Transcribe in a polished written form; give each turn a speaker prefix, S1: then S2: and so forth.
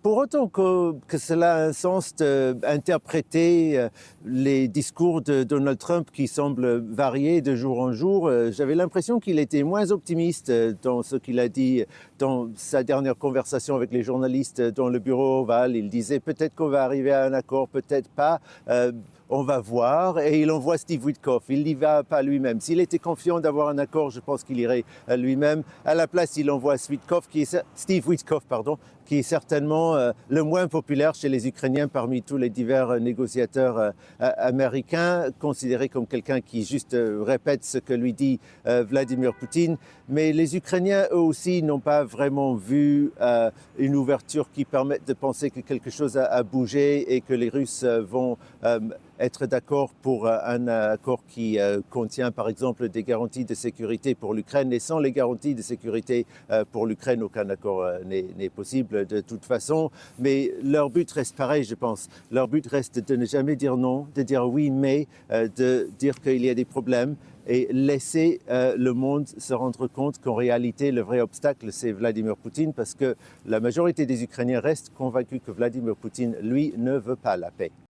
S1: Pour autant que cela a un sens d'interpréter les discours de Donald Trump qui semblent varier de jour en jour, j'avais l'impression qu'il était moins optimiste dans ce qu'il a dit dans sa dernière conversation avec les journalistes dans le bureau ovale. Il disait peut-être qu'on va arriver à un accord, peut-être pas. On va voir, et il envoie Steve Witkoff. Il n'y va pas lui-même. S'il était confiant d'avoir un accord, je pense qu'il irait lui-même. À la place, il envoie Steve Witkoff, qui est certainement le moins populaire chez les Ukrainiens parmi tous les divers négociateurs américains, considéré comme quelqu'un qui juste répète ce que lui dit Vladimir Poutine. Mais les Ukrainiens, eux aussi, n'ont pas vraiment vu une ouverture qui permette de penser que quelque chose a bougé et que les Russes vont être d'accord pour un accord qui contient par exemple des garanties de sécurité pour l'Ukraine. Et sans les garanties de sécurité pour l'Ukraine, aucun accord n'est possible de toute façon. Mais leur but reste pareil, je pense. Leur but reste de ne jamais dire non, de dire oui, mais de dire qu'il y a des problèmes et laisser le monde se rendre compte qu'en réalité, le vrai obstacle, c'est Vladimir Poutine, parce que la majorité des Ukrainiens restent convaincus que Vladimir Poutine, lui, ne veut pas la paix.